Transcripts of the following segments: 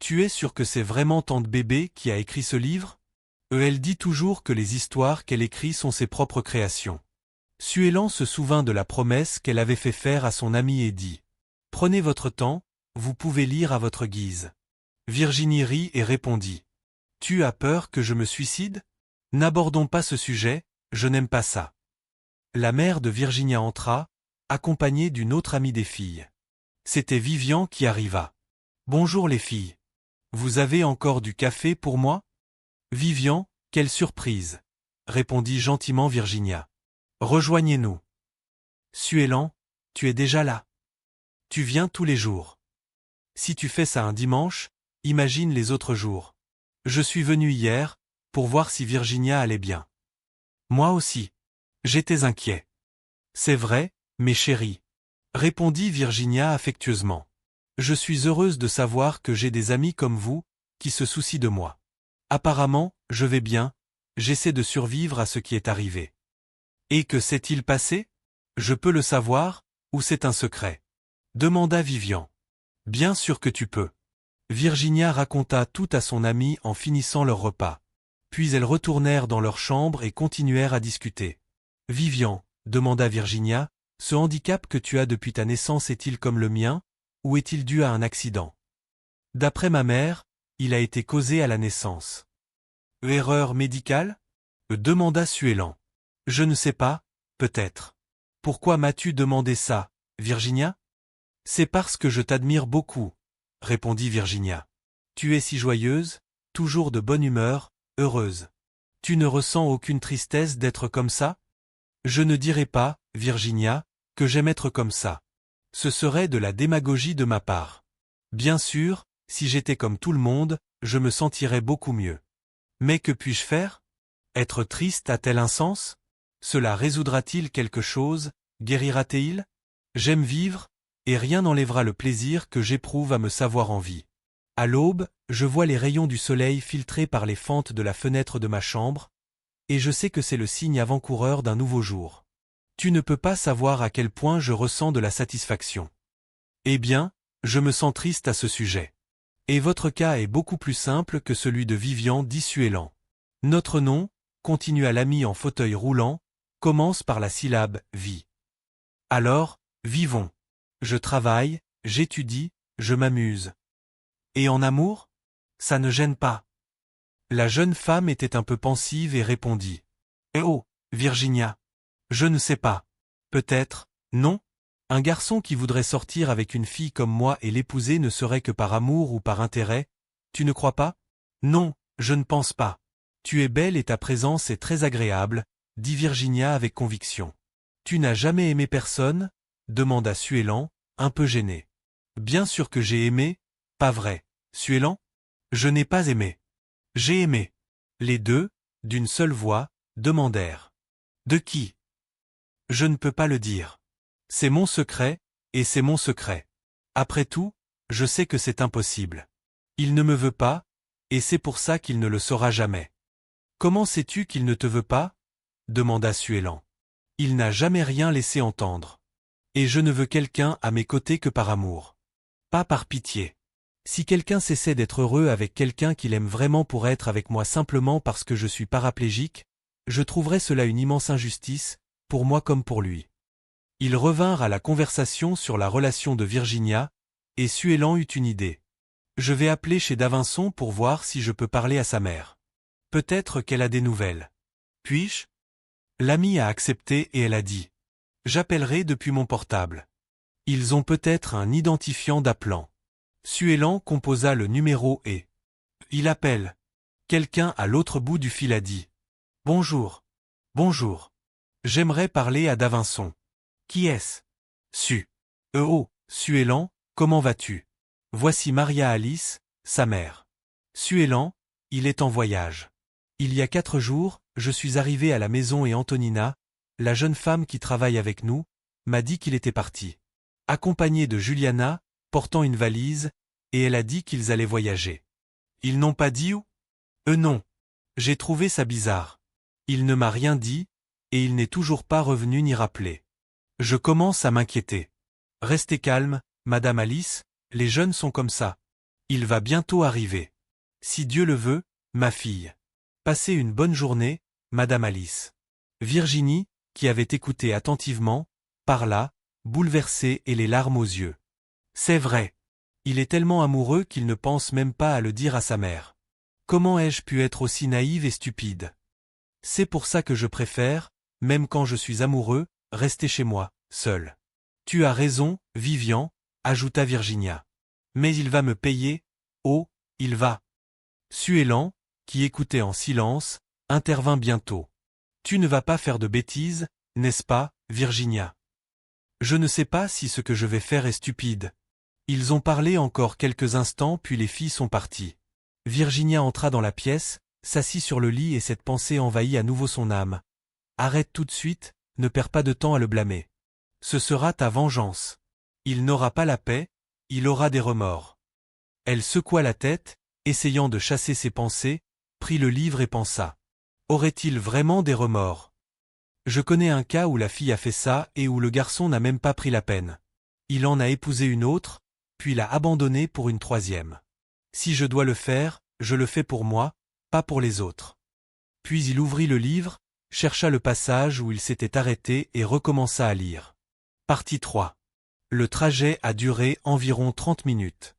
Tu es sûr que c'est vraiment tante Bébé qui a écrit ce livre? Elle dit toujours que les histoires qu'elle écrit sont ses propres créations. Suélan se souvint de la promesse qu'elle avait fait faire à son ami et dit « Prenez votre temps, vous pouvez lire à votre guise. » Virginie rit et répondit « Tu as peur que je me suicide? N'abordons pas ce sujet, je n'aime pas ça. » La mère de Virginia entra, accompagnée d'une autre amie des filles. C'était Vivian qui arriva. « Bonjour les filles. Vous avez encore du café pour moi? » « Vivian, quelle surprise !» répondit gentiment Virginia. « Rejoignez-nous. »« Suélan, tu es déjà là. Tu viens tous les jours. Si tu fais ça un dimanche, imagine les autres jours. Je suis venu hier, pour voir si Virginia allait bien. » Moi aussi. J'étais inquiet. « C'est vrai, mes chéris, » répondit Virginia affectueusement. « Je suis heureuse de savoir que j'ai des amis comme vous, qui se soucient de moi. Apparemment, je vais bien, j'essaie de survivre à ce qui est arrivé. » « Et que s'est-il passé? Je peux le savoir, ou c'est un secret? » demanda Vivian. « Bien sûr que tu peux. » Virginia raconta tout à son amie en finissant leur repas. Puis elles retournèrent dans leur chambre et continuèrent à discuter. « Vivian, » demanda Virginia, « ce handicap que tu as depuis ta naissance est-il comme le mien, ou est-il dû à un accident? » « D'après ma mère, il a été causé à la naissance. »« Erreur médicale? » demanda Suélan. « Je ne sais pas, peut-être. »« Pourquoi m'as-tu demandé ça, Virginia? »« C'est parce que je t'admire beaucoup, » répondit Virginia. « Tu es si joyeuse, toujours de bonne humeur, heureuse. Tu ne ressens aucune tristesse d'être comme ça? » « Je ne dirais pas, Virginia, que j'aime être comme ça. Ce serait de la démagogie de ma part. Bien sûr, si j'étais comme tout le monde, je me sentirais beaucoup mieux. Mais que puis-je faire? Être triste a-t-elle un sens? Cela résoudra-t-il quelque chose, guérira-t-il? J'aime vivre, et rien n'enlèvera le plaisir que j'éprouve à me savoir en vie. À l'aube, je vois les rayons du soleil filtrer par les fentes de la fenêtre de ma chambre, et je sais que c'est le signe avant-coureur d'un nouveau jour. Tu ne peux pas savoir à quel point je ressens de la satisfaction. Eh bien, je me sens triste à ce sujet. Et votre cas est beaucoup plus simple que celui de Vivian, dit Suélan. Notre nom, continua l'ami en fauteuil roulant, commence par la syllabe « vie ». Alors, vivons. Je travaille, j'étudie, je m'amuse. Et en amour? Ça ne gêne pas. La jeune femme était un peu pensive et répondit. Eh oh, Virginia. Je ne sais pas. Peut-être, non? Un garçon qui voudrait sortir avec une fille comme moi et l'épouser ne serait que par amour ou par intérêt, tu ne crois pas? Non, je ne pense pas. Tu es belle et ta présence est très agréable, dit Virginia avec conviction. Tu n'as jamais aimé personne? Demanda Suélan, un peu gêné. Bien sûr que j'ai aimé, pas vrai, Suélan? Je n'ai pas aimé. J'ai aimé. Les deux, d'une seule voix, demandèrent. De qui? Je ne peux pas le dire. C'est mon secret, et c'est mon secret. Après tout, je sais que c'est impossible. Il ne me veut pas, et c'est pour ça qu'il ne le saura jamais. Comment sais-tu qu'il ne te veut pas? Demanda Suélan. Il n'a jamais rien laissé entendre. Et je ne veux quelqu'un à mes côtés que par amour. Pas par pitié. Si quelqu'un cessait d'être heureux avec quelqu'un qu'il aime vraiment pour être avec moi simplement parce que je suis paraplégique, je trouverais cela une immense injustice, pour moi comme pour lui. Ils revinrent à la conversation sur la relation de Virginia, et Suélan eut une idée. Je vais appeler chez Davinson pour voir si je peux parler à sa mère. Peut-être qu'elle a des nouvelles. Puis-je? L'amie a accepté et elle a dit. J'appellerai depuis mon portable. Ils ont peut-être un identifiant d'appelant. Suélan composa le numéro et... Il appelle. Quelqu'un à l'autre bout du fil a dit. Bonjour. Bonjour. J'aimerais parler à Davinson. Qui est-ce? Oh, Suélan, comment vas-tu? Voici Maria Alice, sa mère. Suélan, il est en voyage. Il y a 4 jours, je suis arrivé à la maison et Antonina, la jeune femme qui travaille avec nous, m'a dit qu'il était parti. Accompagné de Juliana, portant une valise, et elle a dit qu'ils allaient voyager. Ils n'ont pas dit où? Non. J'ai trouvé ça bizarre. Il ne m'a rien dit, et il n'est toujours pas revenu ni rappelé. Je commence à m'inquiéter. Restez calme, Madame Alice, les jeunes sont comme ça. Il va bientôt arriver. Si Dieu le veut, ma fille. Passez une bonne journée, Madame Alice. Virginie, qui avait écouté attentivement, parla, bouleversée et les larmes aux yeux. C'est vrai. Il est tellement amoureux qu'il ne pense même pas à le dire à sa mère. Comment ai-je pu être aussi naïve et stupide? C'est pour ça que je préfère, même quand je suis amoureux, rester chez moi, seul. Tu as raison, Vivian, ajouta Virginia. Mais il va me payer, oh, il va. Suellan, qui écoutait en silence, intervint bientôt. Tu ne vas pas faire de bêtises, n'est-ce pas, Virginia? Je ne sais pas si ce que je vais faire est stupide. Ils ont parlé encore quelques instants puis les filles sont parties. Virginia entra dans la pièce, s'assit sur le lit et cette pensée envahit à nouveau son âme. Arrête tout de suite, ne perds pas de temps à le blâmer. Ce sera ta vengeance. Il n'aura pas la paix, il aura des remords. Elle secoua la tête, essayant de chasser ses pensées, prit le livre et pensa. Aurait-il vraiment des remords? Je connais un cas où la fille a fait ça et où le garçon n'a même pas pris la peine. Il en a épousé une autre, puis l'a abandonnée pour une troisième. Si je dois le faire, je le fais pour moi, pas pour les autres. Puis il ouvrit le livre, chercha le passage où il s'était arrêté et recommença à lire. Partie 3. Le trajet a duré environ 30 minutes.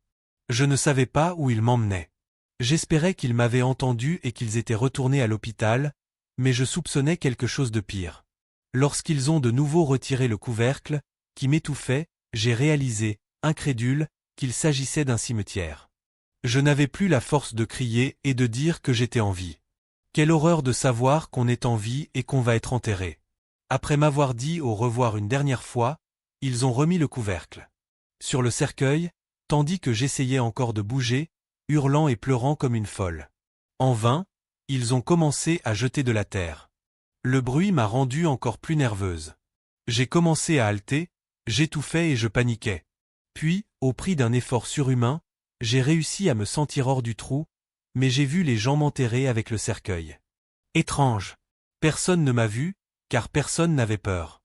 Je ne savais pas où il m'emmenait. J'espérais qu'ils m'avaient entendu et qu'ils étaient retournés à l'hôpital, mais je soupçonnais quelque chose de pire. Lorsqu'ils ont de nouveau retiré le couvercle, qui m'étouffait, j'ai réalisé, incrédule, qu'il s'agissait d'un cimetière. Je n'avais plus la force de crier et de dire que j'étais en vie. Quelle horreur de savoir qu'on est en vie et qu'on va être enterré. Après m'avoir dit au revoir une dernière fois, ils ont remis le couvercle. Sur le cercueil, tandis que j'essayais encore de bouger, hurlant et pleurant comme une folle. En vain, ils ont commencé à jeter de la terre. Le bruit m'a rendue encore plus nerveuse. J'ai commencé à halter, j'étouffais et je paniquais. Puis, au prix d'un effort surhumain, j'ai réussi à me sentir hors du trou, mais j'ai vu les gens m'enterrer avec le cercueil. Étrange. Personne ne m'a vu, car personne n'avait peur.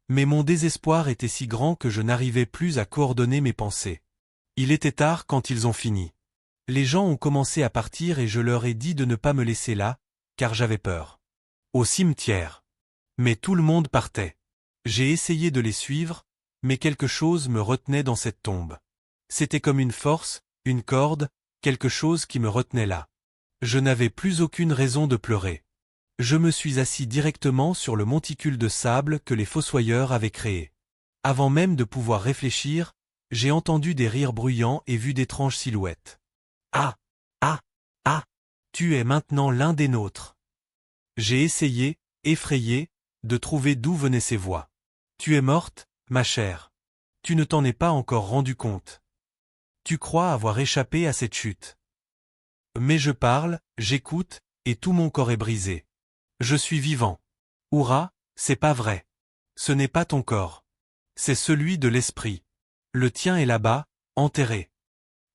Mais mon désespoir était si grand que je n'arrivais plus à coordonner mes pensées. Il était tard quand ils ont fini. Les gens ont commencé à partir et je leur ai dit de ne pas me laisser là, car j'avais peur. Au cimetière. Mais tout le monde partait. J'ai essayé de les suivre, mais quelque chose me retenait dans cette tombe. C'était comme une force, une corde, quelque chose qui me retenait là. Je n'avais plus aucune raison de pleurer. Je me suis assis directement sur le monticule de sable que les fossoyeurs avaient créé. Avant même de pouvoir réfléchir, j'ai entendu des rires bruyants et vu d'étranges silhouettes. Ah! Ah! Ah! Tu es maintenant l'un des nôtres. J'ai essayé, effrayé, de trouver d'où venaient ces voix. Tu es morte, ma chère. Tu ne t'en es pas encore rendu compte. Tu crois avoir échappé à cette chute. Mais je parle, j'écoute, et tout mon corps est brisé. Je suis vivant. Hourra, c'est pas vrai. Ce n'est pas ton corps. C'est celui de l'esprit. Le tien est là-bas, enterré.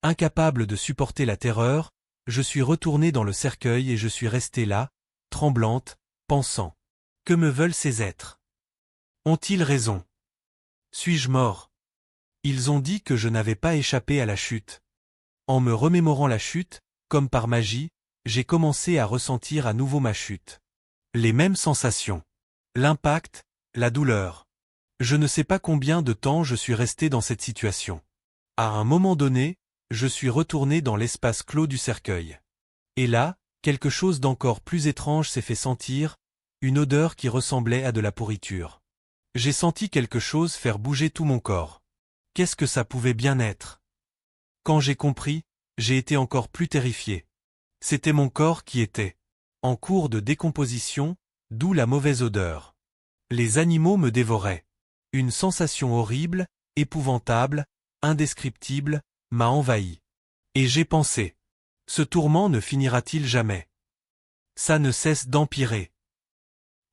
Incapable de supporter la terreur, je suis retourné dans le cercueil et je suis resté là, tremblante, pensant. Que me veulent ces êtres? Ont-ils raison? Suis-je mort? Ils ont dit que je n'avais pas échappé à la chute. En me remémorant la chute, comme par magie, j'ai commencé à ressentir à nouveau ma chute. Les mêmes sensations. L'impact, la douleur. Je ne sais pas combien de temps je suis resté dans cette situation. À un moment donné, je suis retourné dans l'espace clos du cercueil. Et là, quelque chose d'encore plus étrange s'est fait sentir, une odeur qui ressemblait à de la pourriture. J'ai senti quelque chose faire bouger tout mon corps. Qu'est-ce que ça pouvait bien être? Quand j'ai compris, j'ai été encore plus terrifié. C'était mon corps qui était en cours de décomposition, d'où la mauvaise odeur. Les animaux me dévoraient. Une sensation horrible, épouvantable, indescriptible, m'a envahi. Et j'ai pensé. Ce tourment ne finira-t-il jamais? Ça ne cesse d'empirer.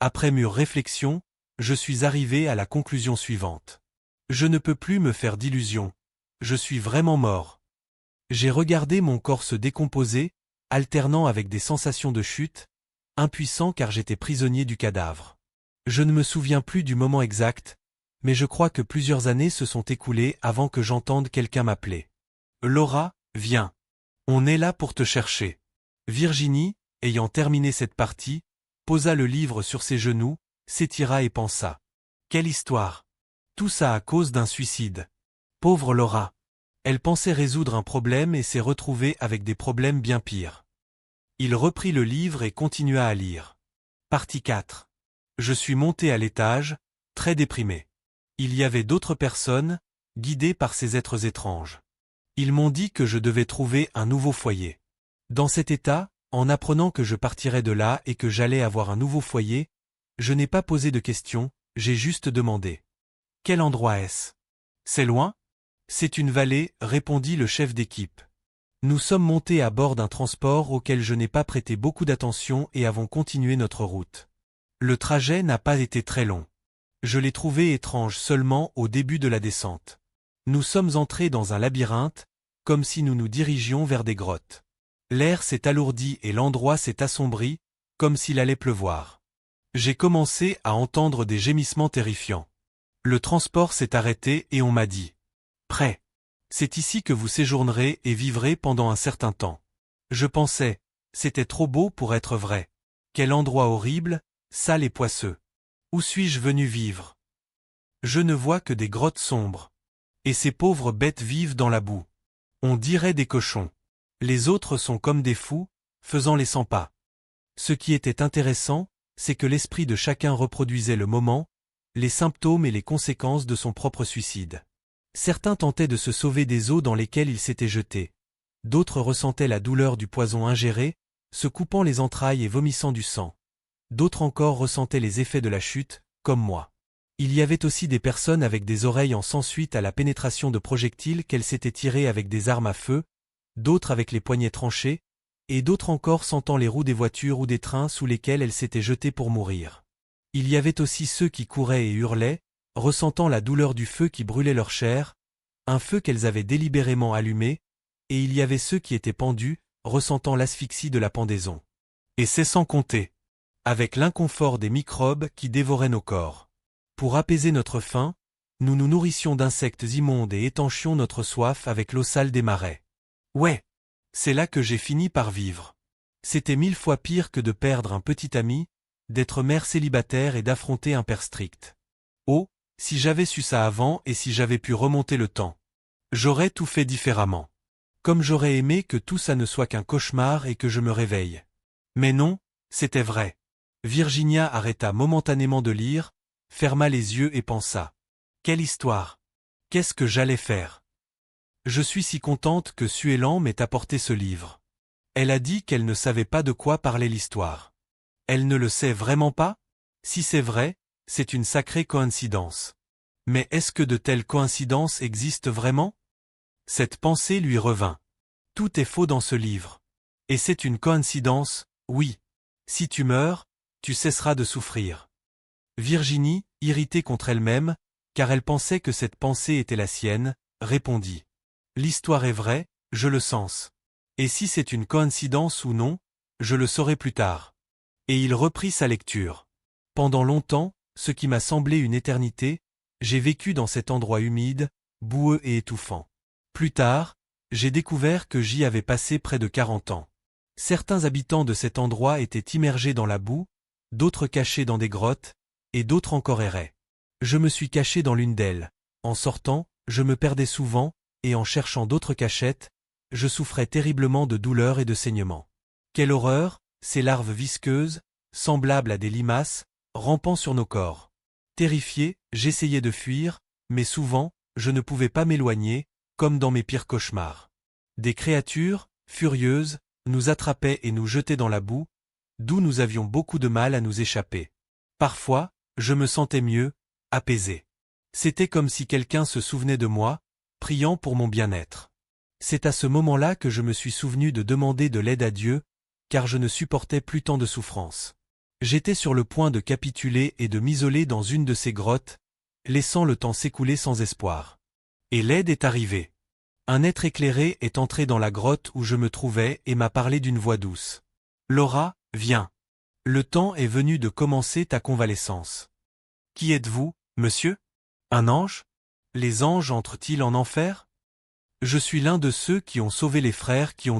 Après mûre réflexion, je suis arrivé à la conclusion suivante. Je ne peux plus me faire d'illusions. Je suis vraiment mort. J'ai regardé mon corps se décomposer, alternant avec des sensations de chute, impuissant car j'étais prisonnier du cadavre. Je ne me souviens plus du moment exact, mais je crois que plusieurs années se sont écoulées avant que j'entende quelqu'un m'appeler. Laura, viens. On est là pour te chercher. Virginie, ayant terminé cette partie, posa le livre sur ses genoux, s'étira et pensa. Quelle histoire! Tout ça à cause d'un suicide. Pauvre Laura. Elle pensait résoudre un problème et s'est retrouvée avec des problèmes bien pires. Il reprit le livre et continua à lire. Partie 4. Je suis monté à l'étage, très déprimé. Il y avait d'autres personnes, guidées par ces êtres étranges. Ils m'ont dit que je devais trouver un nouveau foyer. Dans cet état, en apprenant que je partirais de là et que j'allais avoir un nouveau foyer, je n'ai pas posé de questions, j'ai juste demandé. Quel endroit est-ce? C'est loin? C'est une vallée, répondit le chef d'équipe. Nous sommes montés à bord d'un transport auquel je n'ai pas prêté beaucoup d'attention et avons continué notre route. Le trajet n'a pas été très long. Je l'ai trouvé étrange seulement au début de la descente. Nous sommes entrés dans un labyrinthe, comme si nous nous dirigions vers des grottes. L'air s'est alourdi et l'endroit s'est assombri, comme s'il allait pleuvoir. J'ai commencé à entendre des gémissements terrifiants. Le transport s'est arrêté et on m'a dit « Prêt. C'est ici que vous séjournerez et vivrez pendant un certain temps. » Je pensais, c'était trop beau pour être vrai. Quel endroit horrible, sale et poisseux. Où suis-je venu vivre? Je ne vois que des grottes sombres. Et ces pauvres bêtes vivent dans la boue. On dirait des cochons. Les autres sont comme des fous, faisant les 100 pas. Ce qui était intéressant, c'est que l'esprit de chacun reproduisait le moment, les symptômes et les conséquences de son propre suicide. Certains tentaient de se sauver des eaux dans lesquelles ils s'étaient jetés. D'autres ressentaient la douleur du poison ingéré, se coupant les entrailles et vomissant du sang. D'autres encore ressentaient les effets de la chute, comme moi. Il y avait aussi des personnes avec des oreilles en sang suite à la pénétration de projectiles qu'elles s'étaient tirées avec des armes à feu, d'autres avec les poignets tranchés, et d'autres encore sentant les roues des voitures ou des trains sous lesquels elles s'étaient jetées pour mourir. Il y avait aussi ceux qui couraient et hurlaient, ressentant la douleur du feu qui brûlait leur chair, un feu qu'elles avaient délibérément allumé, et il y avait ceux qui étaient pendus, ressentant l'asphyxie de la pendaison. Et c'est sans compter, avec l'inconfort des microbes qui dévoraient nos corps. Pour apaiser notre faim, nous nous nourrissions d'insectes immondes et étanchions notre soif avec l'eau sale des marais. Ouais, c'est là que j'ai fini par vivre. C'était 1000 fois pire que de perdre un petit ami, d'être mère célibataire et d'affronter un père strict. Oh, si j'avais su ça avant et si j'avais pu remonter le temps. J'aurais tout fait différemment. Comme j'aurais aimé que tout ça ne soit qu'un cauchemar et que je me réveille. Mais non, c'était vrai. Virginia arrêta momentanément de lire, ferma les yeux et pensa. Quelle histoire! Qu'est-ce que j'allais faire? Je suis si contente que Suélan m'ait apporté ce livre. Elle a dit qu'elle ne savait pas de quoi parlait l'histoire. Elle ne le sait vraiment pas? Si c'est vrai, c'est une sacrée coïncidence. Mais est-ce que de telles coïncidences existent vraiment? Cette pensée lui revint. Tout est faux dans ce livre. Et c'est une coïncidence, oui. Si tu meurs, tu cesseras de souffrir. Virginie, irritée contre elle-même, car elle pensait que cette pensée était la sienne, répondit. L'histoire est vraie, je le sens. Et si c'est une coïncidence ou non, je le saurai plus tard. Et il reprit sa lecture. Pendant longtemps, ce qui m'a semblé une éternité, j'ai vécu dans cet endroit humide, boueux et étouffant. Plus tard, j'ai découvert que j'y avais passé près de 40 ans. Certains habitants de cet endroit étaient immergés dans la boue, d'autres cachés dans des grottes, et d'autres encore erraient. Je me suis caché dans l'une d'elles. En sortant, je me perdais souvent, et en cherchant d'autres cachettes, je souffrais terriblement de douleurs et de saignements. Quelle horreur, ces larves visqueuses, semblables à des limaces, rampant sur nos corps. Terrifié, j'essayais de fuir, mais souvent, je ne pouvais pas m'éloigner, comme dans mes pires cauchemars. Des créatures, furieuses, nous attrapaient et nous jetaient dans la boue, d'où nous avions beaucoup de mal à nous échapper. Parfois, je me sentais mieux, apaisé. C'était comme si quelqu'un se souvenait de moi, priant pour mon bien-être. C'est à ce moment-là que je me suis souvenu de demander de l'aide à Dieu, car je ne supportais plus tant de souffrance. J'étais sur le point de capituler et de m'isoler dans une de ces grottes, laissant le temps s'écouler sans espoir. Et l'aide est arrivée. Un être éclairé est entré dans la grotte où je me trouvais et m'a parlé d'une voix douce. « Laura, viens. Le temps est venu de commencer ta convalescence. » « Qui êtes-vous, monsieur? Un ange? Les anges entrent-ils en enfer? » Je suis l'un de ceux qui ont sauvé les frères qui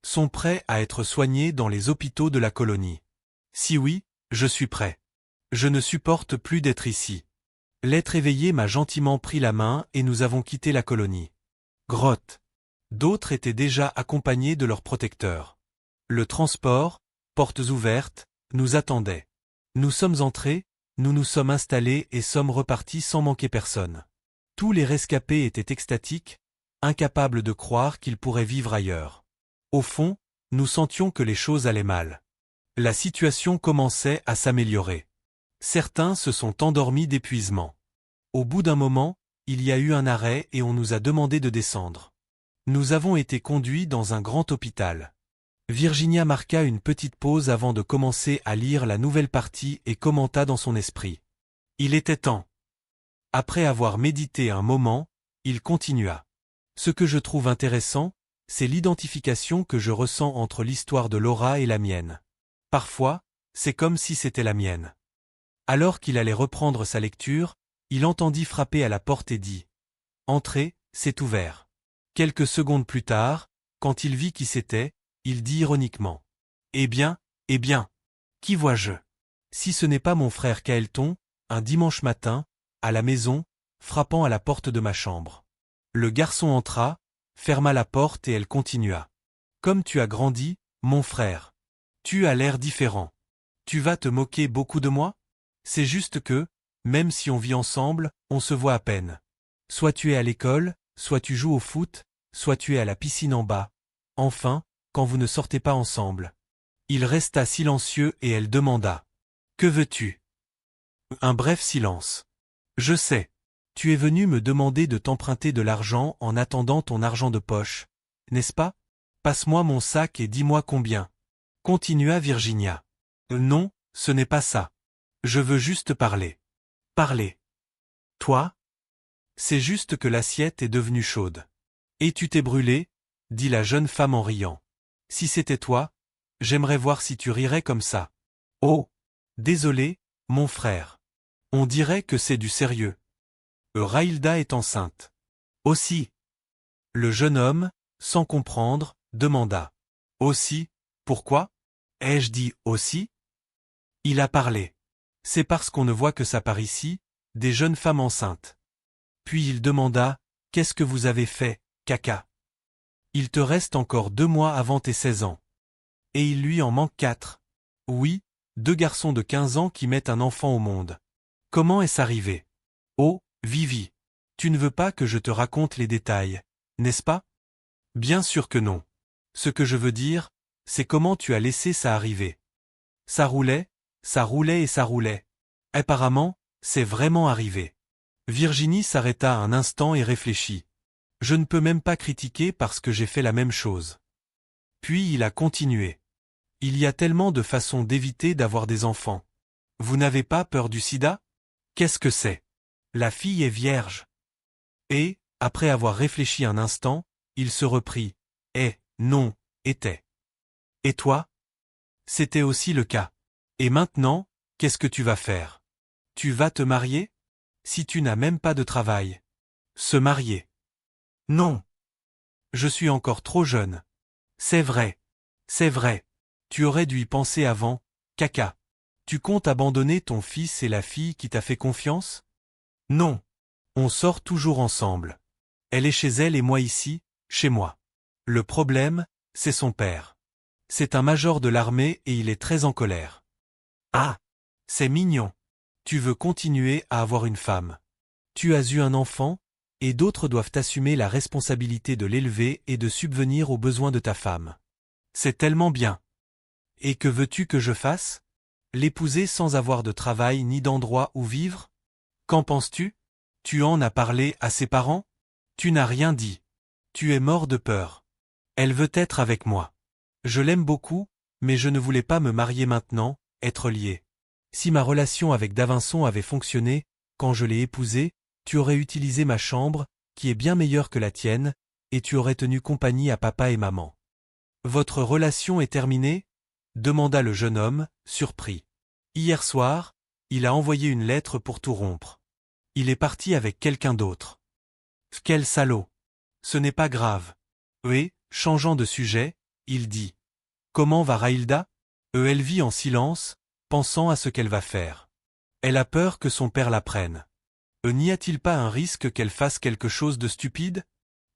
sont prêts à être soignés dans les hôpitaux de la colonie. Si oui, je suis prêt. Je ne supporte plus d'être ici. L'être éveillé m'a gentiment pris la main et nous avons quitté la colonie. Grotte. D'autres étaient déjà accompagnés de leurs protecteurs. Le transport, portes ouvertes, nous attendait. Nous sommes entrés, nous nous sommes installés et sommes repartis sans manquer personne. Tous les rescapés étaient extatiques, incapables de croire qu'ils pourraient vivre ailleurs. Au fond, nous sentions que les choses allaient mal. La situation commençait à s'améliorer. Certains se sont endormis d'épuisement. Au bout d'un moment, il y a eu un arrêt et on nous a demandé de descendre. Nous avons été conduits dans un grand hôpital. Virginia marqua une petite pause avant de commencer à lire la nouvelle partie et commenta dans son esprit. Il était temps. Après avoir médité un moment, il continua. Ce que je trouve intéressant, c'est l'identification que je ressens entre l'histoire de Laura et la mienne. Parfois, c'est comme si c'était la mienne. Alors qu'il allait reprendre sa lecture, il entendit frapper à la porte et dit « Entrez, c'est ouvert ». Quelques secondes plus tard, quand il vit qui c'était, il dit ironiquement « eh bien, qui vois-je? Si ce n'est pas mon frère Kaelton, un dimanche matin, à la maison, frappant à la porte de ma chambre. » Le garçon entra, ferma la porte et elle continua. « Comme tu as grandi, mon frère. Tu as l'air différent. Tu vas te moquer beaucoup de moi? C'est juste que, même si on vit ensemble, on se voit à peine. Soit tu es à l'école, soit tu joues au foot, soit tu es à la piscine en bas. Enfin, quand vous ne sortez pas ensemble. » Il resta silencieux et elle demanda. « Que veux-tu? » Un bref silence. « Je sais. Tu es venu me demander de t'emprunter de l'argent en attendant ton argent de poche, n'est-ce pas? Passe-moi mon sac et dis-moi combien. » Continua Virginia. « Non, ce n'est pas ça. Je veux juste parler. » « Parler. Toi? C'est juste que l'assiette est devenue chaude. »« Et tu t'es brûlé ?» dit la jeune femme en riant. « Si c'était toi, j'aimerais voir si tu rirais comme ça. »« Oh! Désolé, mon frère. On dirait que c'est du sérieux. Raïlda est enceinte. »« Aussi. » Le jeune homme, sans comprendre, demanda. « Aussi, pourquoi? Ai-je dit aussi? » Il a parlé. « C'est parce qu'on ne voit que ça par ici, des jeunes femmes enceintes. » Puis il demanda, « Qu'est-ce que vous avez fait, caca? Il te reste encore 2 mois avant tes 16 ans. Et il lui en manque 4. Oui, 2 garçons de 15 ans qui mettent un enfant au monde. Comment est-ce arrivé? Oh, Vivi, tu ne veux pas que je te raconte les détails, n'est-ce pas? Bien sûr que non. Ce que je veux dire, c'est comment tu as laissé ça arriver. Ça roulait et ça roulait. Apparemment, c'est vraiment arrivé. » Virginie s'arrêta un instant et réfléchit. « Je ne peux même pas critiquer parce que j'ai fait la même chose. » Puis il a continué. « Il y a tellement de façons d'éviter d'avoir des enfants. Vous n'avez pas peur du sida? Qu'est-ce que c'est? La fille est vierge. » Et, après avoir réfléchi un instant, il se reprit. « Eh, non, était. Et toi? C'était aussi le cas. Et maintenant, qu'est-ce que tu vas faire? Tu vas te marier? Si tu n'as même pas de travail. Se marier. Non. Je suis encore trop jeune. C'est vrai. C'est vrai. Tu aurais dû y penser avant, caca. Tu comptes abandonner ton fils et la fille qui t'a fait confiance? Non. On sort toujours ensemble. Elle est chez elle et moi ici, chez moi. Le problème, c'est son père. C'est un major de l'armée et il est très en colère. Ah! C'est mignon. Tu veux continuer à avoir une femme. Tu as eu un enfant, et d'autres doivent assumer la responsabilité de l'élever et de subvenir aux besoins de ta femme. C'est tellement bien. Et que veux-tu que je fasse? L'épouser sans avoir de travail ni d'endroit où vivre? Qu'en penses-tu? Tu en as parlé à ses parents? Tu n'as rien dit. Tu es mort de peur. Elle veut être avec moi. Je l'aime beaucoup, mais je ne voulais pas me marier maintenant, être lié. Si ma relation avec Davinson avait fonctionné, quand je l'ai épousée, tu aurais utilisé ma chambre, qui est bien meilleure que la tienne, et tu aurais tenu compagnie à papa et maman. Votre relation est terminée? Demanda le jeune homme, surpris. Hier soir, il a envoyé une lettre pour tout rompre. Il est parti avec quelqu'un d'autre. Quel salaud! Ce n'est pas grave. Et, changeant de sujet, il dit. Comment va Raïlda? Elle vit en silence, pensant à ce qu'elle va faire. Elle a peur que son père la prenne. N'y a-t-il pas un risque qu'elle fasse quelque chose de stupide?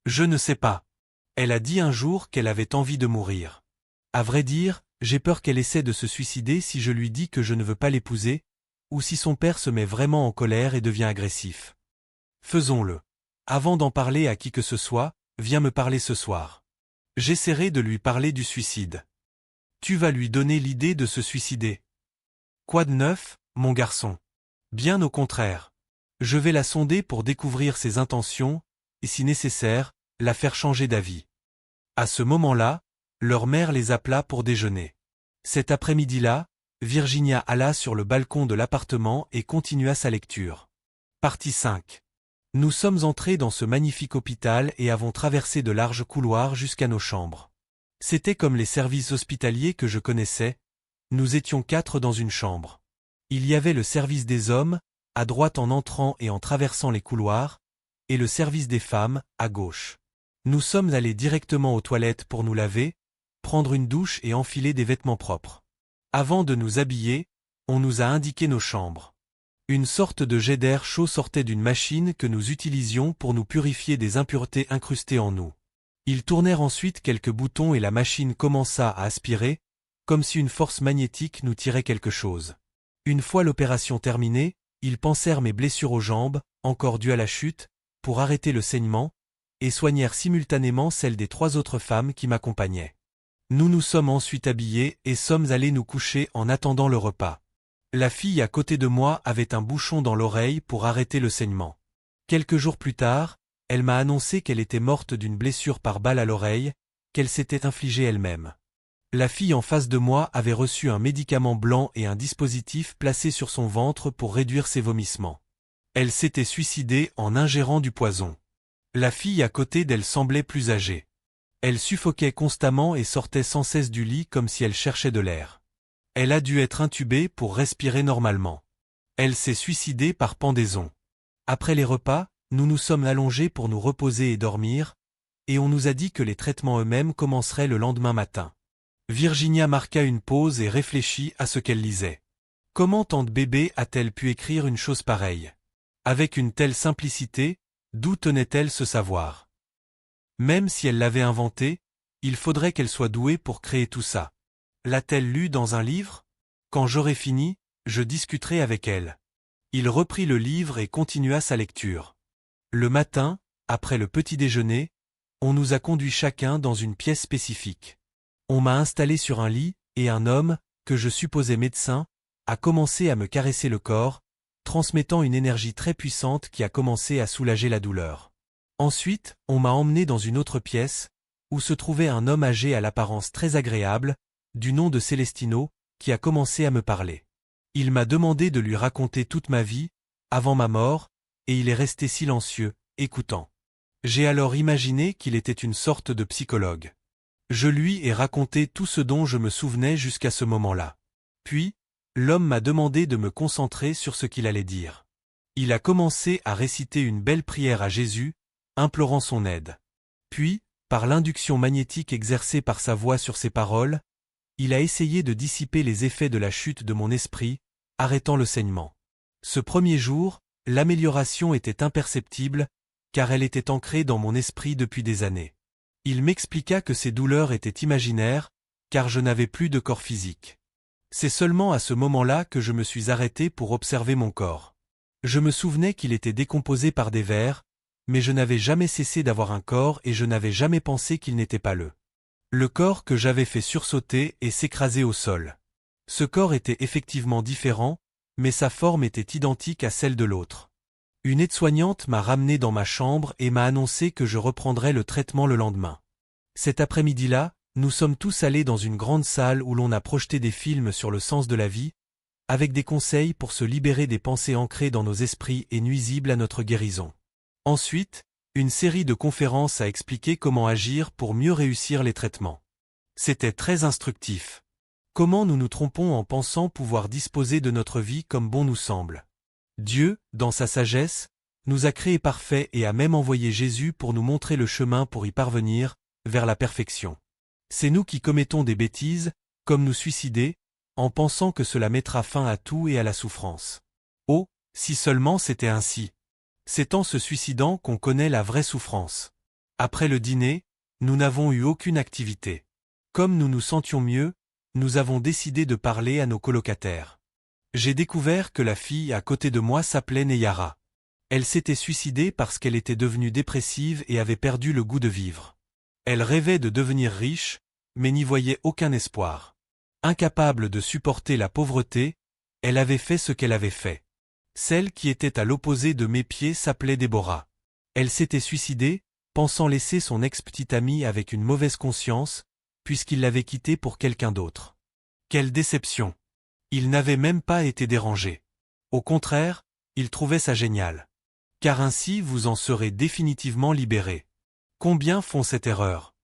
Je ne sais pas. Elle a dit un jour qu'elle avait envie de mourir. À vrai dire, j'ai peur qu'elle essaie de se suicider si je lui dis que je ne veux pas l'épouser, ou si son père se met vraiment en colère et devient agressif. Faisons-le. Avant d'en parler à qui que ce soit, viens me parler ce soir. J'essaierai de lui parler du suicide. Tu vas lui donner l'idée de se suicider. Quoi de neuf, mon garçon? Bien au contraire. Je vais la sonder pour découvrir ses intentions, et si nécessaire, la faire changer d'avis. À ce moment-là, leur mère les appela pour déjeuner. Cet après-midi-là, Virginia alla sur le balcon de l'appartement et continua sa lecture. Partie 5. Nous sommes entrés dans ce magnifique hôpital et avons traversé de larges couloirs jusqu'à nos chambres. C'était comme les services hospitaliers que je connaissais, nous étions 4 dans une chambre. Il y avait le service des hommes, à droite en entrant et en traversant les couloirs, et le service des femmes, à gauche. Nous sommes allés directement aux toilettes pour nous laver, prendre une douche et enfiler des vêtements propres. Avant de nous habiller, on nous a indiqué nos chambres. Une sorte de jet d'air chaud sortait d'une machine que nous utilisions pour nous purifier des impuretés incrustées en nous. Ils tournèrent ensuite quelques boutons et la machine commença à aspirer, comme si une force magnétique nous tirait quelque chose. Une fois l'opération terminée, ils pansèrent mes blessures aux jambes, encore dues à la chute, pour arrêter le saignement, et soignèrent simultanément celles des 3 autres femmes qui m'accompagnaient. Nous nous sommes ensuite habillés et sommes allés nous coucher en attendant le repas. La fille à côté de moi avait un bouchon dans l'oreille pour arrêter le saignement. Quelques jours plus tard, elle m'a annoncé qu'elle était morte d'une blessure par balle à l'oreille, qu'elle s'était infligée elle-même. La fille en face de moi avait reçu un médicament blanc et un dispositif placé sur son ventre pour réduire ses vomissements. Elle s'était suicidée en ingérant du poison. La fille à côté d'elle semblait plus âgée. Elle suffoquait constamment et sortait sans cesse du lit comme si elle cherchait de l'air. Elle a dû être intubée pour respirer normalement. Elle s'est suicidée par pendaison. Après les repas, nous nous sommes allongés pour nous reposer et dormir, et on nous a dit que les traitements eux-mêmes commenceraient le lendemain matin. Virginia marqua une pause et réfléchit à ce qu'elle lisait. Comment tante Bébé a-t-elle pu écrire une chose pareille? Avec une telle simplicité, d'où tenait-elle ce savoir? Même si elle l'avait inventé, il faudrait qu'elle soit douée pour créer tout ça. L'a-t-elle lu dans un livre? Quand j'aurai fini, je discuterai avec elle. Il reprit le livre et continua sa lecture. Le matin, après le petit déjeuner, on nous a conduits chacun dans une pièce spécifique. On m'a installé sur un lit, et un homme, que je supposais médecin, a commencé à me caresser le corps, transmettant une énergie très puissante qui a commencé à soulager la douleur. Ensuite, on m'a emmené dans une autre pièce, où se trouvait un homme âgé à l'apparence très agréable, du nom de Célestino, qui a commencé à me parler. Il m'a demandé de lui raconter toute ma vie, avant ma mort, et il est resté silencieux, écoutant. J'ai alors imaginé qu'il était une sorte de psychologue. Je lui ai raconté tout ce dont je me souvenais jusqu'à ce moment-là. Puis, l'homme m'a demandé de me concentrer sur ce qu'il allait dire. Il a commencé à réciter une belle prière à Jésus, implorant son aide. Puis, par l'induction magnétique exercée par sa voix sur ses paroles, il a essayé de dissiper les effets de la chute de mon esprit, arrêtant le saignement. Ce premier jour, l'amélioration était imperceptible, car elle était ancrée dans mon esprit depuis des années. Il m'expliqua que ces douleurs étaient imaginaires, car je n'avais plus de corps physique. C'est seulement à ce moment-là que je me suis arrêté pour observer mon corps. Je me souvenais qu'il était décomposé par des vers, mais je n'avais jamais cessé d'avoir un corps et je n'avais jamais pensé qu'il n'était pas le corps que j'avais fait sursauter et s'écraser au sol. Ce corps était effectivement différent, mais sa forme était identique à celle de l'autre. Une aide-soignante m'a ramené dans ma chambre et m'a annoncé que je reprendrais le traitement le lendemain. Cet après-midi-là, nous sommes tous allés dans une grande salle où l'on a projeté des films sur le sens de la vie, avec des conseils pour se libérer des pensées ancrées dans nos esprits et nuisibles à notre guérison. Ensuite, une série de conférences a expliqué comment agir pour mieux réussir les traitements. C'était très instructif. Comment nous nous trompons en pensant pouvoir disposer de notre vie comme bon nous semble. Dieu, dans sa sagesse, nous a créés parfaits et a même envoyé Jésus pour nous montrer le chemin pour y parvenir, vers la perfection. C'est nous qui commettons des bêtises, comme nous suicider, en pensant que cela mettra fin à tout et à la souffrance. Oh, si seulement c'était ainsi. C'est en se suicidant qu'on connaît la vraie souffrance. Après le dîner, nous n'avons eu aucune activité. Comme nous nous sentions mieux, nous avons décidé de parler à nos colocataires. J'ai découvert que la fille à côté de moi s'appelait Neyara. Elle s'était suicidée parce qu'elle était devenue dépressive et avait perdu le goût de vivre. Elle rêvait de devenir riche, mais n'y voyait aucun espoir. Incapable de supporter la pauvreté, elle avait fait ce qu'elle avait fait. Celle qui était à l'opposé de mes pieds s'appelait Déborah. Elle s'était suicidée, pensant laisser son ex-petite amie avec une mauvaise conscience, puisqu'il l'avait quittée pour quelqu'un d'autre. Quelle déception! Il n'avait même pas été dérangé. Au contraire, il trouvait ça génial. Car ainsi vous en serez définitivement libéré. Combien font cette erreur?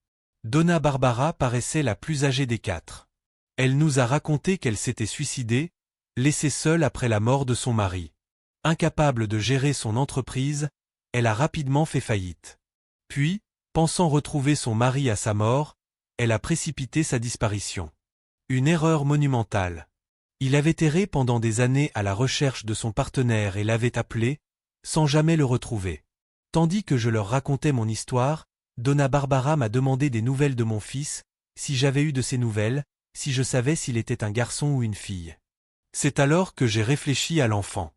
Donna Barbara paraissait la plus âgée des quatre. Elle nous a raconté qu'elle s'était suicidée, laissée seule après la mort de son mari. Incapable de gérer son entreprise, elle a rapidement fait faillite. Puis, pensant retrouver son mari à sa mort, elle a précipité sa disparition. Une erreur monumentale. Il avait erré pendant des années à la recherche de son partenaire et l'avait appelé, sans jamais le retrouver. Tandis que je leur racontais mon histoire, Donna Barbara m'a demandé des nouvelles de mon fils, si j'avais eu de ses nouvelles, si je savais s'il était un garçon ou une fille. C'est alors que j'ai réfléchi à l'enfant.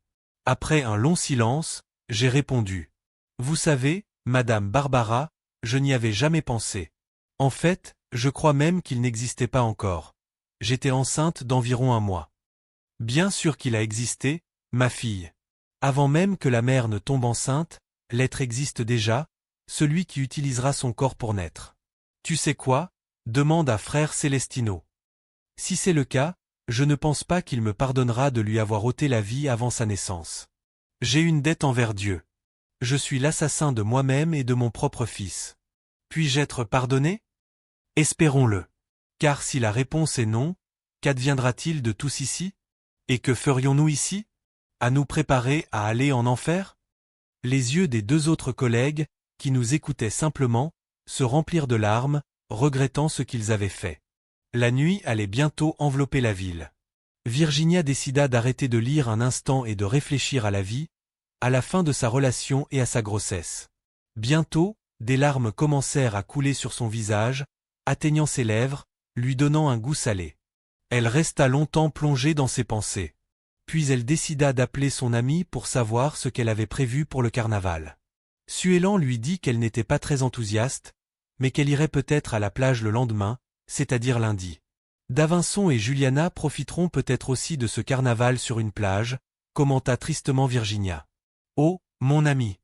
Après un long silence, j'ai répondu. Vous savez, Madame Barbara, je n'y avais jamais pensé. En fait, je crois même qu'il n'existait pas encore. J'étais enceinte d'environ 1 mois. Bien sûr qu'il a existé, ma fille. Avant même que la mère ne tombe enceinte, l'être existe déjà, celui qui utilisera son corps pour naître. Tu sais quoi? Demande à frère Celestino. Si c'est le cas, je ne pense pas qu'il me pardonnera de lui avoir ôté la vie avant sa naissance. J'ai une dette envers Dieu. Je suis l'assassin de moi-même et de mon propre fils. Puis-je être pardonné? Espérons-le. Car si la réponse est non, qu'adviendra-t-il de tous ici? Et que ferions-nous ici? À nous préparer à aller en enfer? Les yeux des 2 autres collègues, qui nous écoutaient simplement, se remplirent de larmes, regrettant ce qu'ils avaient fait. La nuit allait bientôt envelopper la ville. Virginia décida d'arrêter de lire un instant et de réfléchir à la vie, à la fin de sa relation et à sa grossesse. Bientôt, des larmes commencèrent à couler sur son visage, atteignant ses lèvres, lui donnant un goût salé. Elle resta longtemps plongée dans ses pensées. Puis elle décida d'appeler son amie pour savoir ce qu'elle avait prévu pour le carnaval. Suellan lui dit qu'elle n'était pas très enthousiaste, mais qu'elle irait peut-être à la plage le lendemain, c'est-à-dire lundi. Davinson et Juliana profiteront peut-être aussi de ce carnaval sur une plage, commenta tristement Virginia. Oh, mon ami!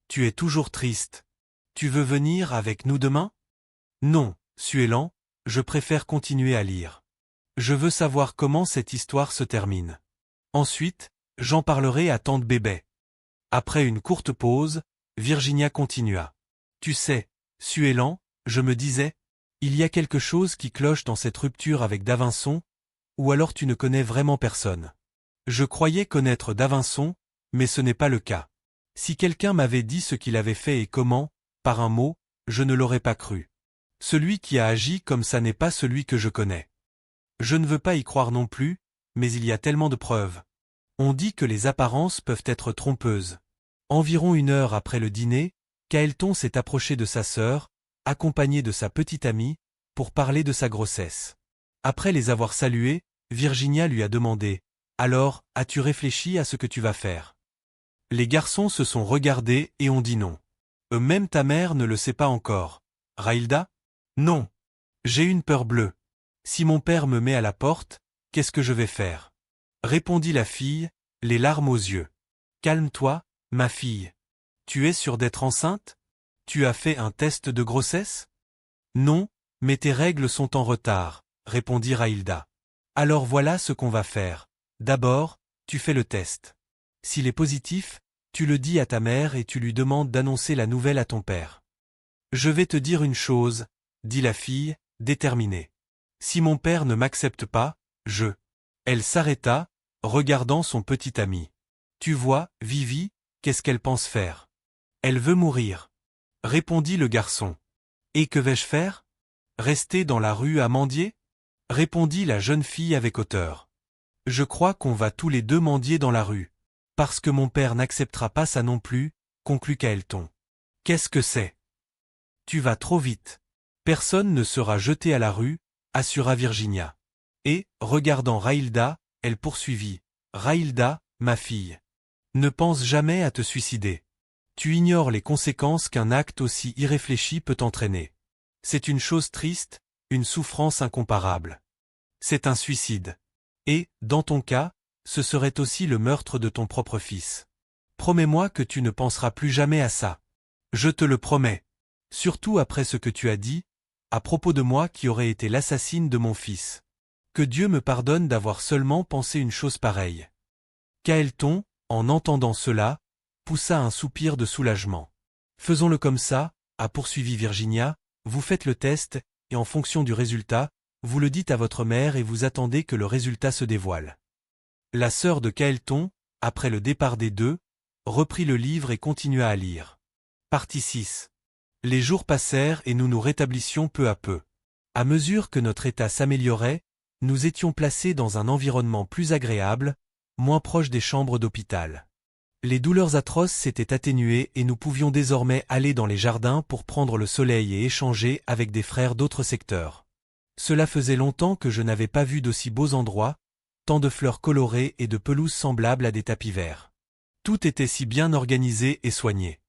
Tu es toujours triste. Tu veux venir avec nous demain? Non, Suellan, je préfère continuer à lire. Je veux savoir comment cette histoire se termine. Ensuite, j'en parlerai à tante Bébé. Après une courte pause, Virginia continua. Tu sais, Suellan, je me disais, il y a quelque chose qui cloche dans cette rupture avec Davinson, ou alors tu ne connais vraiment personne. Je croyais connaître Davinson, mais ce n'est pas le cas. Si quelqu'un m'avait dit ce qu'il avait fait et comment, par un mot, je ne l'aurais pas cru. Celui qui a agi comme ça n'est pas celui que je connais. Je ne veux pas y croire non plus, mais il y a tellement de preuves. On dit que les apparences peuvent être trompeuses. Environ 1 heure après le dîner, Kaelton s'est approché de sa sœur, accompagné de sa petite amie, pour parler de sa grossesse. Après les avoir salués, Virginia lui a demandé « Alors, as-tu réfléchi à ce que tu vas faire ?» Les garçons se sont regardés et ont dit non. Même ta mère ne le sait pas encore. Raïlda? Non. J'ai une peur bleue. Si mon père me met à la porte, qu'est-ce que je vais faire? Répondit la fille, les larmes aux yeux. Calme-toi, ma fille. Tu es sûre d'être enceinte? Tu as fait un test de grossesse? Non, mais tes règles sont en retard, répondit Raïlda. Alors voilà ce qu'on va faire. D'abord, tu fais le test. S'il est positif, tu le dis à ta mère et tu lui demandes d'annoncer la nouvelle à ton père. Je vais te dire une chose, dit la fille, déterminée. Si mon père ne m'accepte pas, Elle s'arrêta, regardant son petit ami. Tu vois, Vivi, qu'est-ce qu'elle pense faire? Elle veut mourir, répondit le garçon. Et que vais-je faire? Rester dans la rue à mendier? Répondit la jeune fille avec hauteur. Je crois qu'on va tous les deux mendier dans la rue. Parce que mon père n'acceptera pas ça non plus, conclut Kaelton. Qu'est-ce que c'est? Tu vas trop vite. Personne ne sera jeté à la rue, assura Virginia. Et, regardant Raïlda, elle poursuivit. Raïlda, ma fille. Ne pense jamais à te suicider. Tu ignores les conséquences qu'un acte aussi irréfléchi peut entraîner. C'est une chose triste, une souffrance incomparable. C'est un suicide. Et, dans ton cas, ce serait aussi le meurtre de ton propre fils. Promets-moi que tu ne penseras plus jamais à ça. Je te le promets. Surtout après ce que tu as dit, à propos de moi qui aurais été l'assassine de mon fils. Que Dieu me pardonne d'avoir seulement pensé une chose pareille. Kaelton, en entendant cela, poussa un soupir de soulagement. Faisons-le comme ça, a poursuivi Virginia, vous faites le test, et en fonction du résultat, vous le dites à votre mère et vous attendez que le résultat se dévoile. La sœur de Kaelton, après le départ des deux, reprit le livre et continua à lire. Partie 6. Les jours passèrent et nous nous rétablissions peu à peu. À mesure que notre état s'améliorait, nous étions placés dans un environnement plus agréable, moins proche des chambres d'hôpital. Les douleurs atroces s'étaient atténuées et nous pouvions désormais aller dans les jardins pour prendre le soleil et échanger avec des frères d'autres secteurs. Cela faisait longtemps que je n'avais pas vu d'aussi beaux endroits, tant de fleurs colorées et de pelouses semblables à des tapis verts. Tout était si bien organisé et soigné.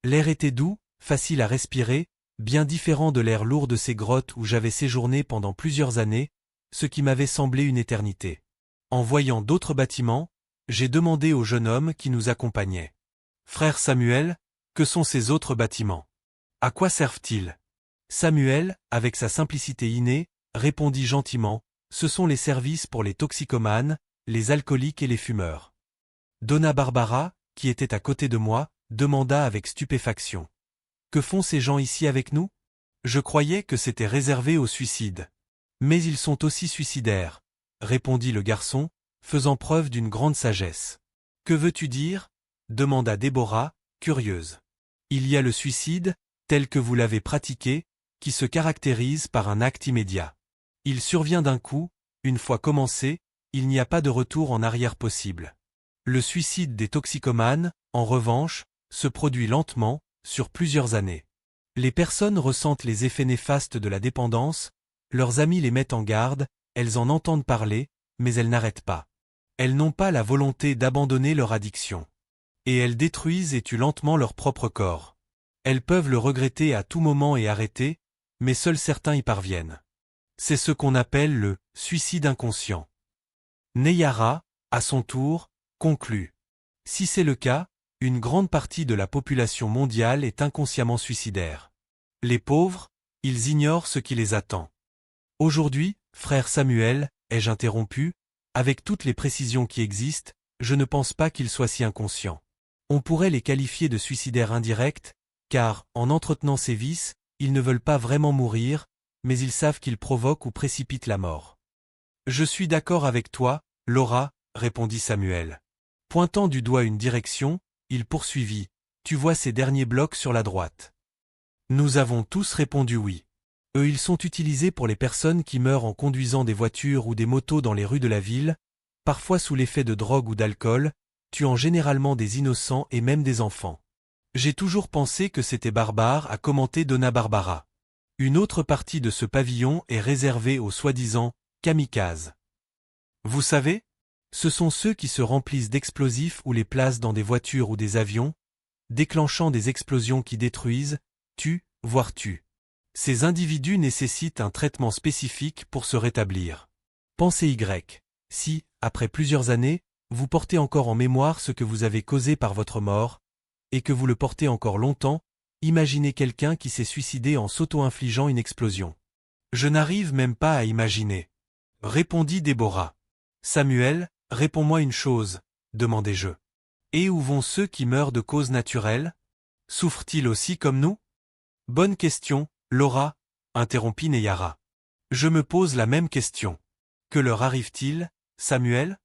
L'air était doux, facile à respirer, bien différent de l'air lourd de ces grottes où j'avais séjourné pendant plusieurs années, ce qui m'avait semblé une éternité. En voyant d'autres bâtiments, j'ai demandé au jeune homme qui nous accompagnait. « Frère Samuel, que sont ces autres bâtiments? À quoi servent-ils » Samuel, avec sa simplicité innée, répondit gentiment, « Ce sont les services pour les toxicomanes, les alcooliques et les fumeurs. » Donna Barbara, qui était à côté de moi, demanda avec stupéfaction. « Que font ces gens ici avec nous? Je croyais que c'était réservé aux suicides. » « Mais ils sont aussi suicidaires, » répondit le garçon, faisant preuve d'une grande sagesse. « Que veux-tu dire? » demanda Déborah, curieuse. « Il y a le suicide, tel que vous l'avez pratiqué, qui se caractérise par un acte immédiat. Il survient d'un coup, une fois commencé, il n'y a pas de retour en arrière possible. Le suicide des toxicomanes, en revanche, se produit lentement, sur plusieurs années. Les personnes ressentent les effets néfastes de la dépendance, leurs amis les mettent en garde, elles en entendent parler, mais elles n'arrêtent pas. Elles n'ont pas la volonté d'abandonner leur addiction. Et elles détruisent et tuent lentement leur propre corps. Elles peuvent le regretter à tout moment et arrêter, mais seuls certains y parviennent. C'est ce qu'on appelle le suicide inconscient. Neyara, à son tour, conclut. Si c'est le cas, une grande partie de la population mondiale est inconsciemment suicidaire. Les pauvres, ils ignorent ce qui les attend. Aujourd'hui, frère Samuel, ai-je interrompu, avec toutes les précisions qui existent, je ne pense pas qu'ils soient si inconscients. On pourrait les qualifier de suicidaires indirects, car, en entretenant ces vices, ils ne veulent pas vraiment mourir, mais ils savent qu'ils provoquent ou précipitent la mort. Je suis d'accord avec toi, Laura, répondit Samuel. Pointant du doigt une direction, il poursuivit. Tu vois ces derniers blocs sur la droite. Nous avons tous répondu oui. Ils sont utilisés pour les personnes qui meurent en conduisant des voitures ou des motos dans les rues de la ville, parfois sous l'effet de drogue ou d'alcool, tuant généralement des innocents et même des enfants. J'ai toujours pensé que c'était barbare, a commenté Donna Barbara. Une autre partie de ce pavillon est réservée aux soi-disant kamikazes. Vous savez, ce sont ceux qui se remplissent d'explosifs ou les placent dans des voitures ou des avions, déclenchant des explosions qui détruisent, tuent, voire tuent. Ces individus nécessitent un traitement spécifique pour se rétablir. Pensez Y. Si, après plusieurs années, vous portez encore en mémoire ce que vous avez causé par votre mort, et que vous le portez encore longtemps, imaginez quelqu'un qui s'est suicidé en s'auto-infligeant une explosion. Je n'arrive même pas à imaginer. Répondit Déborah. Samuel, réponds-moi une chose, demandai-je. Et où vont ceux qui meurent de causes naturelles? Souffrent-ils aussi comme nous? Bonne question, Laura, interrompit Neyara. Je me pose la même question. Que leur arrive-t-il, Samuel?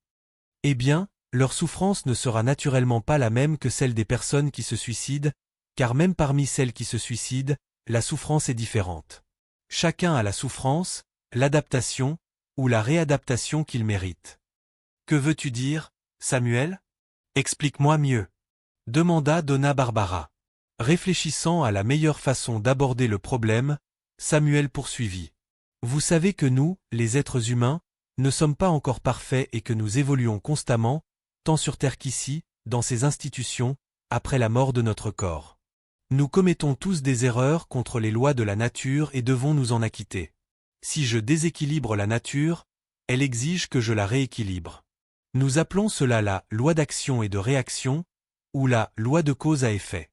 Eh bien, Leur souffrance ne sera naturellement pas la même que celle des personnes qui se suicident, car même parmi celles qui se suicident, la souffrance est différente. Chacun a la souffrance, l'adaptation, ou la réadaptation qu'il mérite. Que veux-tu dire, Samuel? Explique-moi mieux. Demanda Donna Barbara. Réfléchissant à la meilleure façon d'aborder le problème, Samuel poursuivit. Vous savez que nous, les êtres humains, ne sommes pas encore parfaits et que nous évoluons constamment, tant sur terre qu'ici, dans ces institutions, après la mort de notre corps. Nous commettons tous des erreurs contre les lois de la nature et devons nous en acquitter. Si je déséquilibre la nature, elle exige que je la rééquilibre. Nous appelons cela la loi d'action et de réaction, ou la loi de cause à effet.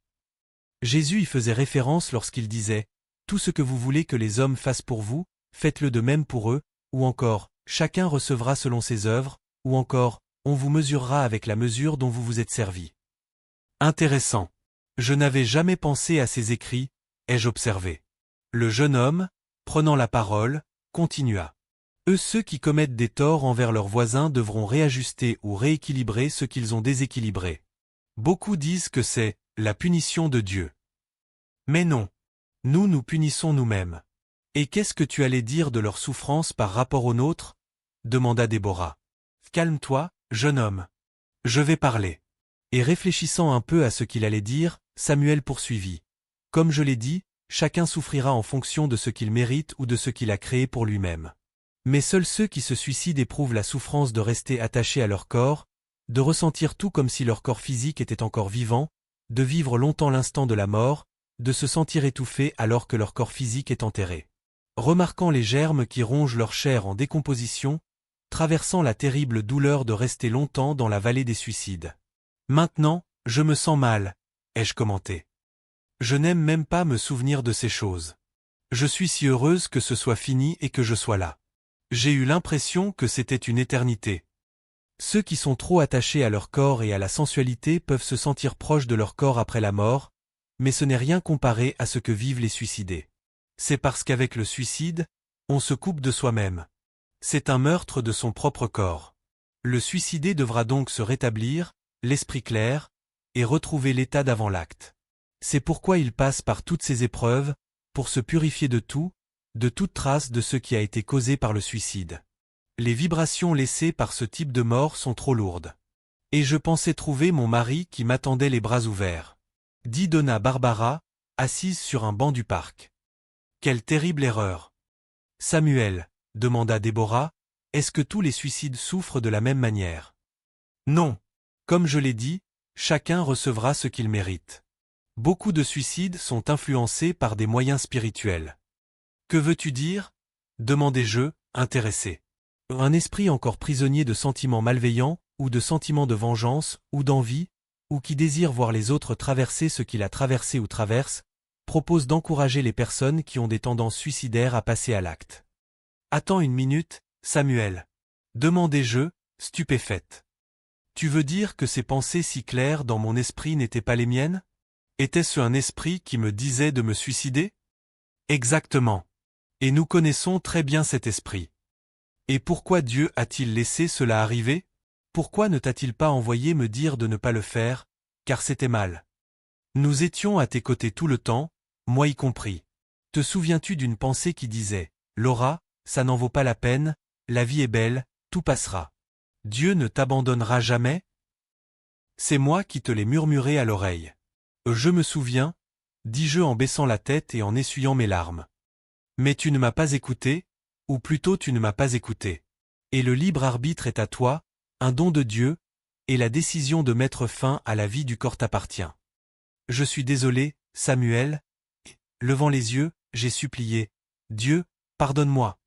Jésus y faisait référence lorsqu'il disait « Tout ce que vous voulez que les hommes fassent pour vous, faites-le de même pour eux », ou encore « Chacun recevra selon ses œuvres », ou encore « On vous mesurera avec la mesure dont vous vous êtes servi ». Intéressant. Je n'avais jamais pensé à ces écrits, ai-je observé. Le jeune homme, prenant la parole, continua. Ceux qui commettent des torts envers leurs voisins devront réajuster ou rééquilibrer ce qu'ils ont déséquilibré. Beaucoup disent que c'est la punition de Dieu. Mais non. Nous punissons nous-mêmes. Et qu'est-ce que tu allais dire de leur souffrance par rapport aux nôtres? Demanda Déborah. Calme-toi, jeune homme. Je vais parler. Et réfléchissant un peu à ce qu'il allait dire, Samuel poursuivit. Comme je l'ai dit, chacun souffrira en fonction de ce qu'il mérite ou de ce qu'il a créé pour lui-même. Mais seuls ceux qui se suicident éprouvent la souffrance de rester attachés à leur corps, de ressentir tout comme si leur corps physique était encore vivant, de vivre longtemps l'instant de la mort, de se sentir étouffés alors que leur corps physique est enterré. Remarquant les germes qui rongent leur chair en décomposition, traversant la terrible douleur de rester longtemps dans la vallée des suicides. Maintenant, je me sens mal, ai-je commenté. Je n'aime même pas me souvenir de ces choses. Je suis si heureuse que ce soit fini et que je sois là. J'ai eu l'impression que c'était une éternité. Ceux qui sont trop attachés à leur corps et à la sensualité peuvent se sentir proches de leur corps après la mort, mais ce n'est rien comparé à ce que vivent les suicidés. C'est parce qu'avec le suicide, on se coupe de soi-même. C'est un meurtre de son propre corps. Le suicidé devra donc se rétablir, l'esprit clair, et retrouver l'état d'avant l'acte. C'est pourquoi il passe par toutes ces épreuves, pour se purifier de tout, de toute trace de ce qui a été causé par le suicide. Les vibrations laissées par ce type de mort sont trop lourdes. Et je pensais trouver mon mari qui m'attendait les bras ouverts. Dit Donna Barbara, assise sur un banc du parc. Quelle terrible erreur. Samuel, demanda Déborah, est-ce que tous les suicides souffrent de la même manière? Non. Comme je l'ai dit, chacun recevra ce qu'il mérite. Beaucoup de suicides sont influencés par des moyens spirituels. Que veux-tu dire? Demandai-je, intéressé. Un esprit encore prisonnier de sentiments malveillants, ou de sentiments de vengeance, ou d'envie, ou qui désire voir les autres traverser ce qu'il a traversé ou traverse, propose d'encourager les personnes qui ont des tendances suicidaires à passer à l'acte. Attends une minute, Samuel. Demandai-je, stupéfaite. Tu veux dire que ces pensées si claires dans mon esprit n'étaient pas les miennes? Était-ce un esprit qui me disait de me suicider? Exactement. Et nous connaissons très bien cet esprit. Et pourquoi Dieu a-t-il laissé cela arriver? Pourquoi ne t'a-t-il pas envoyé me dire de ne pas le faire, car c'était mal? Nous étions à tes côtés tout le temps, moi y compris. Te souviens-tu d'une pensée qui disait « Laura, ça n'en vaut pas la peine, la vie est belle, tout passera. Dieu ne t'abandonnera jamais ?» C'est moi qui te l'ai murmuré à l'oreille. Je me souviens, dis-je en baissant la tête et en essuyant mes larmes. Mais tu ne m'as pas écouté, ou plutôt tu ne m'as pas écouté. Et le libre arbitre est à toi, un don de Dieu, et la décision de mettre fin à la vie du corps t'appartient. Je suis désolé, Samuel, et, levant les yeux, j'ai supplié, Dieu, pardonne-moi.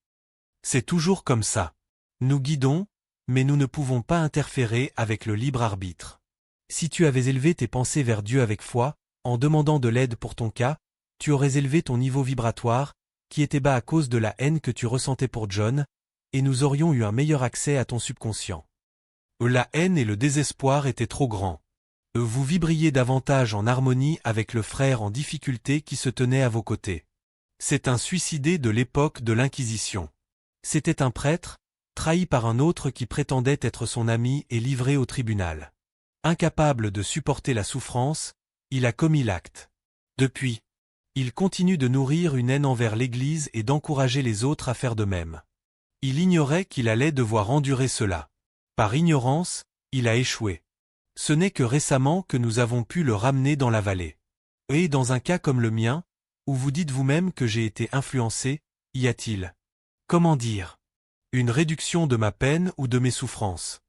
C'est toujours comme ça. Nous guidons, mais nous ne pouvons pas interférer avec le libre arbitre. Si tu avais élevé tes pensées vers Dieu avec foi, en demandant de l'aide pour ton cas, tu aurais élevé ton niveau vibratoire, qui était bas à cause de la haine que tu ressentais pour John, et nous aurions eu un meilleur accès à ton subconscient. La haine et le désespoir étaient trop grands. Vous vibriez davantage en harmonie avec le frère en difficulté qui se tenait à vos côtés. C'est un suicidé de l'époque de l'Inquisition. C'était un prêtre, trahi par un autre qui prétendait être son ami et livré au tribunal. Incapable de supporter la souffrance, il a commis l'acte. Depuis, il continue de nourrir une haine envers l'Église et d'encourager les autres à faire de même. Il ignorait qu'il allait devoir endurer cela. Par ignorance, il a échoué. Ce n'est que récemment que nous avons pu le ramener dans la vallée. Et dans un cas comme le mien, où vous dites vous-même que j'ai été influencé, y a-t-il, comment dire, une réduction de ma peine ou de mes souffrances?